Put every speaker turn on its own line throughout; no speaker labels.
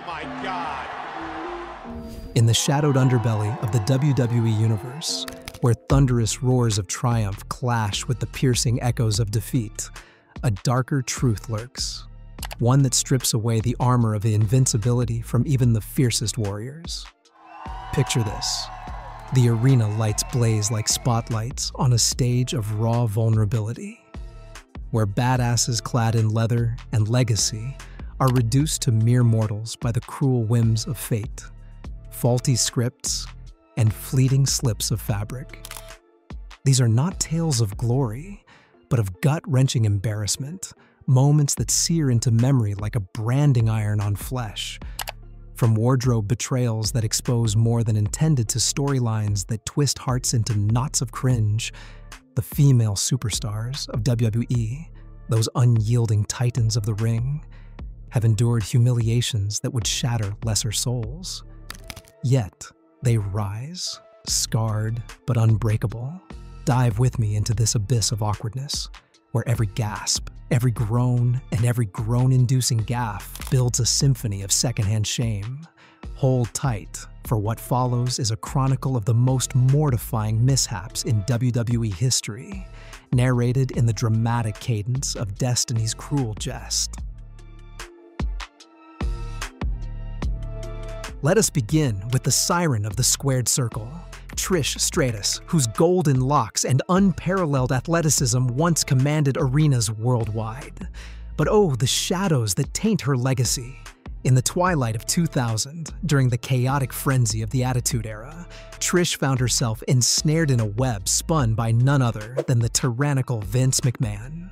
my God.
In the shadowed underbelly of the WWE Universe, where thunderous roars of triumph clash with the piercing echoes of defeat, a darker truth lurks. One that strips away the armor of invincibility from even the fiercest warriors. Picture this. The arena lights blaze like spotlights on a stage of raw vulnerability, where badasses clad in leather and legacy are reduced to mere mortals by the cruel whims of fate, faulty scripts, and fleeting slips of fabric. These are not tales of glory, but of gut-wrenching embarrassment, moments that sear into memory like a branding iron on flesh. From wardrobe betrayals that expose more than intended to storylines that twist hearts into knots of cringe, the female superstars of WWE, those unyielding titans of the ring, have endured humiliations that would shatter lesser souls. Yet, they rise, scarred but unbreakable. Dive with me into this abyss of awkwardness, where every gasp, every groan, and every groan-inducing gaffe builds a symphony of secondhand shame. Hold tight, for what follows is a chronicle of the most mortifying mishaps in WWE history, narrated in the dramatic cadence of Destiny's cruel jest. Let us begin with the siren of the squared circle, Trish Stratus, whose golden locks and unparalleled athleticism once commanded arenas worldwide. But oh, the shadows that taint her legacy. In the twilight of 2000, during the chaotic frenzy of the Attitude Era, Trish found herself ensnared in a web spun by none other than the tyrannical Vince McMahon.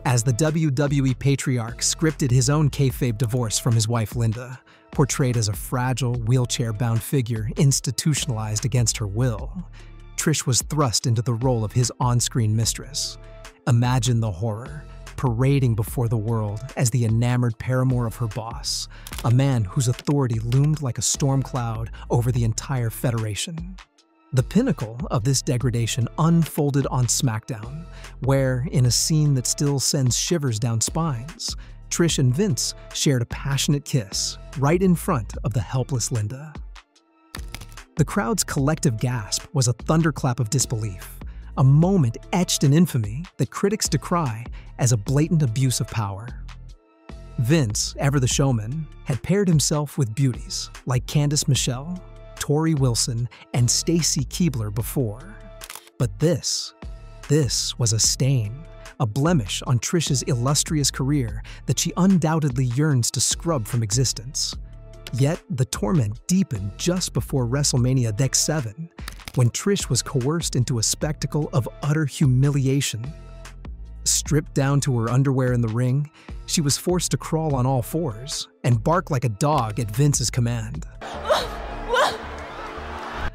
As the WWE patriarch scripted his own kayfabe divorce from his wife Linda, portrayed as a fragile, wheelchair-bound figure institutionalized against her will, Trish was thrust into the role of his on-screen mistress. Imagine the horror, parading before the world as the enamored paramour of her boss, a man whose authority loomed like a storm cloud over the entire federation. The pinnacle of this degradation unfolded on SmackDown, where, in a scene that still sends shivers down spines, Trish and Vince shared a passionate kiss right in front of the helpless Linda. The crowd's collective gasp was a thunderclap of disbelief, a moment etched in infamy that critics decry as a blatant abuse of power. Vince, ever the showman, had paired himself with beauties like Candice Michelle, Tori Wilson, and Stacy Keibler before. But this was a stain, a blemish on Trish's illustrious career that she undoubtedly yearns to scrub from existence. Yet, the torment deepened just before WrestleMania Deck 7, when Trish was coerced into a spectacle of utter humiliation. Stripped down to her underwear in the ring, she was forced to crawl on all fours and bark like a dog at Vince's command.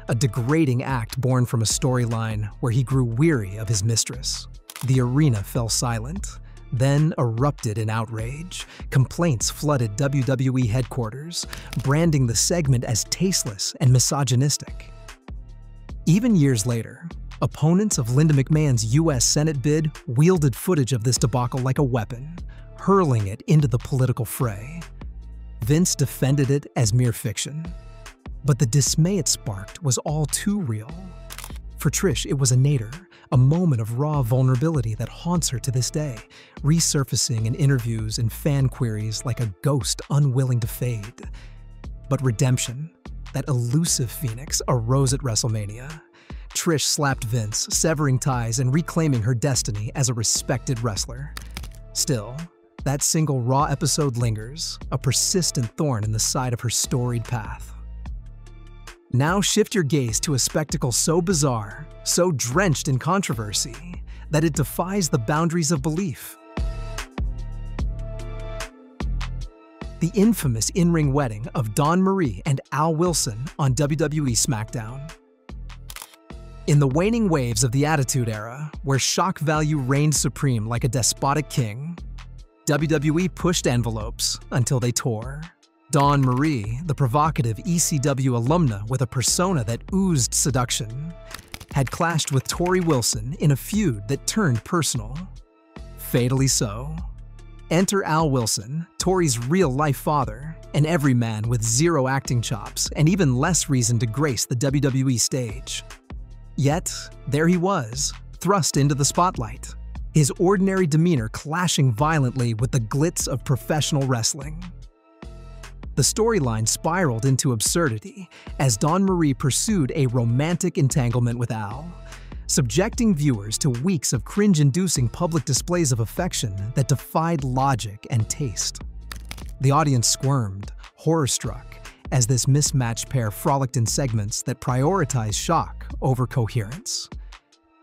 A degrading act born from a storyline where he grew weary of his mistress. The arena fell silent, then erupted in outrage. Complaints flooded WWE headquarters, branding the segment as tasteless and misogynistic. Even years later, opponents of Linda McMahon's US Senate bid wielded footage of this debacle like a weapon, hurling it into the political fray. Vince defended it as mere fiction. But the dismay it sparked was all too real. For Trish, it was a nadir, a moment of raw vulnerability that haunts her to this day, resurfacing in interviews and fan queries like a ghost unwilling to fade. But redemption, that elusive phoenix, arose at WrestleMania. Trish slapped Vince, severing ties and reclaiming her destiny as a respected wrestler. Still, that single Raw episode lingers, a persistent thorn in the side of her storied path. Now shift your gaze to a spectacle so bizarre, so drenched in controversy, that it defies the boundaries of belief. The infamous in-ring wedding of Dawn Marie and Al Wilson on WWE SmackDown. In the waning waves of the Attitude Era, where shock value reigned supreme like a despotic king, WWE pushed envelopes until they tore. Dawn Marie, the provocative ECW alumna with a persona that oozed seduction, had clashed with Tori Wilson in a feud that turned personal. Fatally so. Enter Al Wilson, Tori's real-life father, an everyman with zero acting chops and even less reason to grace the WWE stage. Yet, there he was, thrust into the spotlight, his ordinary demeanor clashing violently with the glitz of professional wrestling. The storyline spiraled into absurdity as Dawn Marie pursued a romantic entanglement with Al, subjecting viewers to weeks of cringe-inducing public displays of affection that defied logic and taste. The audience squirmed, horror-struck, as this mismatched pair frolicked in segments that prioritized shock over coherence.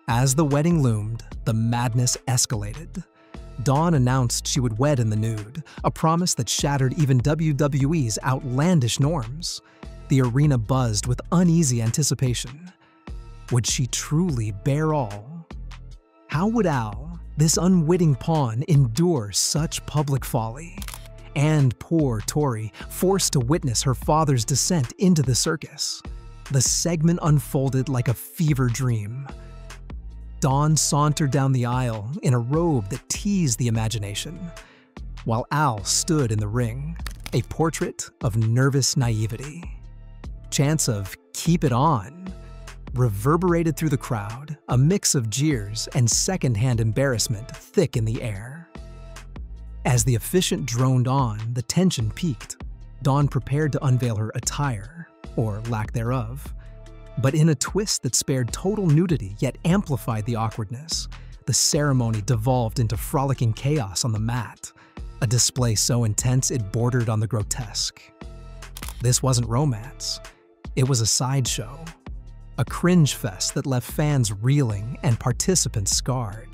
As the wedding loomed, the madness escalated. Dawn announced she would wed in the nude, a promise that shattered even WWE's outlandish norms. The arena buzzed with uneasy anticipation. Would she truly bear all? How would Al, this unwitting pawn, endure such public folly? And poor Tori, forced to witness her father's descent into the circus. The segment unfolded like a fever dream. Dawn sauntered down the aisle in a robe that teased the imagination, while Al stood in the ring, a portrait of nervous naivety. Chants of "keep it on" reverberated through the crowd, a mix of jeers and secondhand embarrassment thick in the air. As the officiant droned on, the tension peaked. Dawn prepared to unveil her attire, or lack thereof. But in a twist that spared total nudity yet amplified the awkwardness, the ceremony devolved into frolicking chaos on the mat, a display so intense it bordered on the grotesque. This wasn't romance. It was a sideshow. A cringe fest that left fans reeling and participants scarred.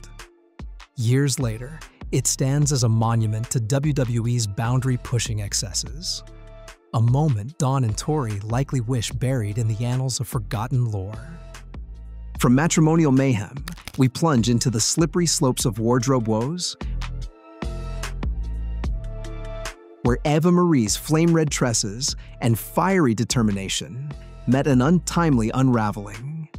Years later, it stands as a monument to WWE's boundary-pushing excesses. A moment Dawn and Tori likely wish buried in the annals of forgotten lore. From matrimonial mayhem, we plunge into the slippery slopes of wardrobe woes, where Eva Marie's flame-red tresses and fiery determination met an untimely unraveling.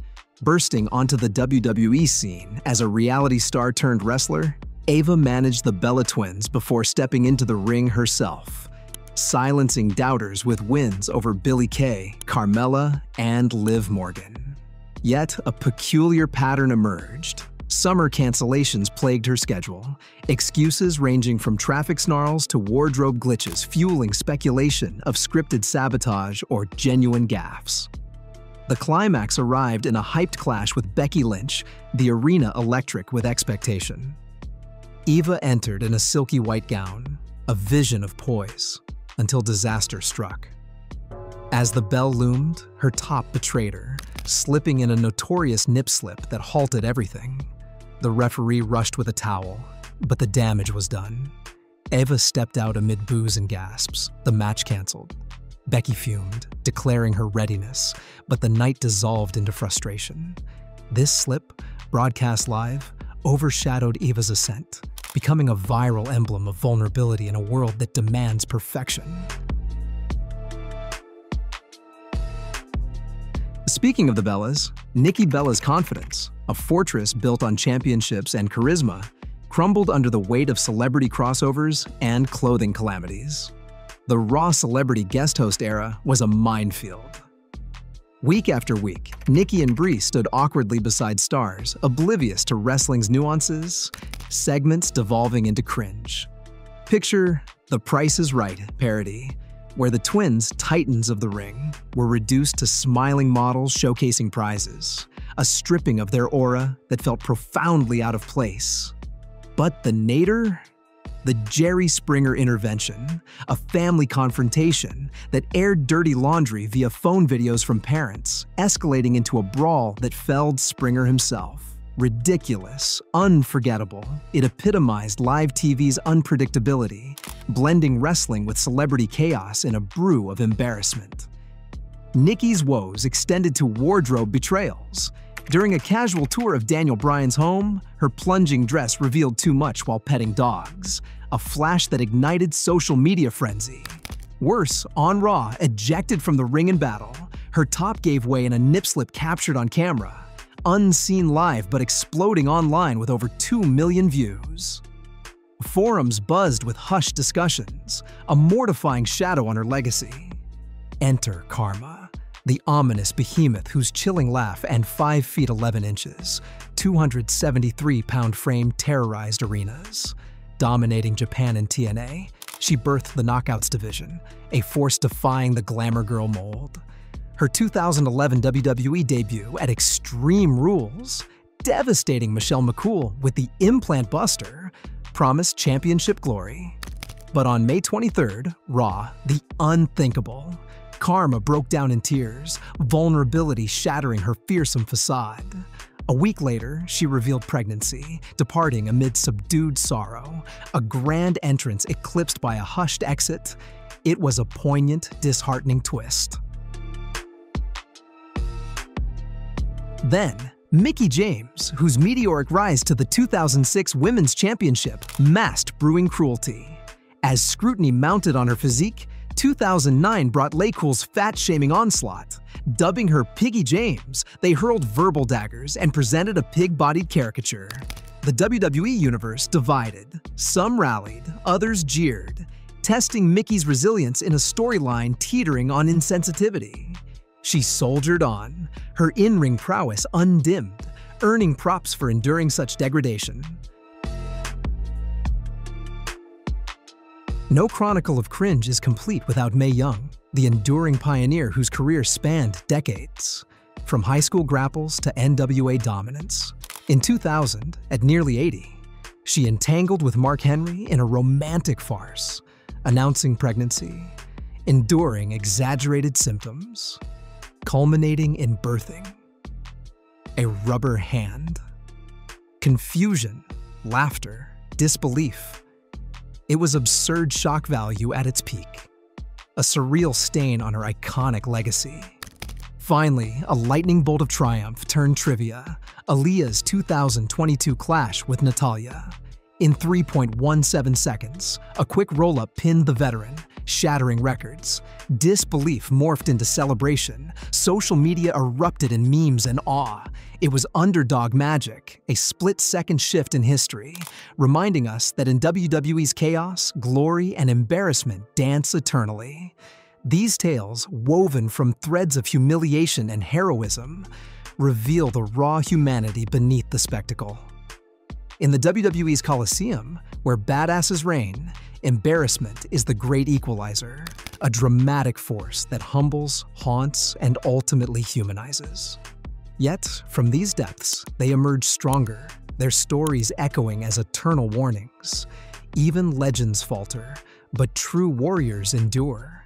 Bursting onto the WWE scene as a reality star turned wrestler, Eva managed the Bella Twins before stepping into the ring herself, silencing doubters with wins over Billie Kay, Carmella, and Liv Morgan. Yet a peculiar pattern emerged. Summer cancellations plagued her schedule, excuses ranging from traffic snarls to wardrobe glitches fueling speculation of scripted sabotage or genuine gaffes. The climax arrived in a hyped clash with Becky Lynch, the arena electric with expectation. Eva entered in a silky white gown, a vision of poise, until disaster struck. As the bell loomed, her top betrayed her, slipping in a notorious nip slip that halted everything. The referee rushed with a towel, but the damage was done. Eva stepped out amid boos and gasps, the match canceled. Becky fumed, declaring her readiness, but the night dissolved into frustration. This slip, broadcast live, overshadowed Eva's ascent, becoming a viral emblem of vulnerability in a world that demands perfection. Speaking of the Bellas, Nikki Bella's confidence, a fortress built on championships and charisma, crumbled under the weight of celebrity crossovers and clothing calamities. The Raw celebrity guest host era was a minefield. Week after week, Nikki and Brie stood awkwardly beside stars, oblivious to wrestling's nuances, segments devolving into cringe. Picture The Price is Right parody, where the twins, titans of the ring, were reduced to smiling models showcasing prizes, a stripping of their aura that felt profoundly out of place. But the nadir? The Jerry Springer intervention, a family confrontation that aired dirty laundry via phone videos from parents, escalating into a brawl that felled Springer himself. Ridiculous, unforgettable, it epitomized live TV's unpredictability, blending wrestling with celebrity chaos in a brew of embarrassment. Nikki's woes extended to wardrobe betrayals. During a casual tour of Daniel Bryan's home, her plunging dress revealed too much while petting dogs, a flash that ignited social media frenzy. Worse, on Raw, ejected from the ring in battle, her top gave way in a nip slip captured on camera, unseen live but exploding online with over 2 million views. Forums buzzed with hushed discussions, a mortifying shadow on her legacy. Enter Karma, the ominous behemoth whose chilling laugh and 5 feet 11 inches, 273-pound frame terrorized arenas. Dominating Japan in TNA, she birthed the Knockouts division, a force defying the glamour girl mold. Her 2011 WWE debut at Extreme Rules, devastating Michelle McCool with the Implant Buster, promised championship glory. But on May 23rd, Raw, the unthinkable. Karma broke down in tears, vulnerability shattering her fearsome facade. A week later, she revealed pregnancy, departing amid subdued sorrow, a grand entrance eclipsed by a hushed exit. It was a poignant, disheartening twist. Then, Mickie James, whose meteoric rise to the 2006 Women's Championship masked brewing cruelty. As scrutiny mounted on her physique, 2009 brought LayCool's fat-shaming onslaught. Dubbing her Piggy James, they hurled verbal daggers and presented a pig-bodied caricature. The WWE universe divided. Some rallied, others jeered, testing Mickie's resilience in a storyline teetering on insensitivity. She soldiered on, her in-ring prowess undimmed, earning props for enduring such degradation. No chronicle of Cringe is complete without Mae Young, the enduring pioneer whose career spanned decades. From high school grapples to NWA dominance. In 2000, at nearly 80, she entangled with Mark Henry in a romantic farce, announcing pregnancy, enduring exaggerated symptoms, culminating in birthing a rubber hand. Confusion, laughter, disbelief. It was absurd shock value at its peak, a surreal stain on her iconic legacy. Finally, a lightning bolt of triumph turned trivia, Aaliyah's 2022 clash with Natalya. In 3.17 seconds, a quick roll-up pinned the veteran, shattering records. Disbelief morphed into celebration. Social media erupted in memes and awe. It was underdog magic, a split-second shift in history, reminding us that in WWE's chaos, glory, and embarrassment dance eternally. These tales, woven from threads of humiliation and heroism, reveal the raw humanity beneath the spectacle. In the WWE's Coliseum, where badasses reign, embarrassment is the great equalizer, a dramatic force that humbles, haunts, and ultimately humanizes. Yet, from these depths, they emerge stronger, their stories echoing as eternal warnings. Even legends falter, but true warriors endure.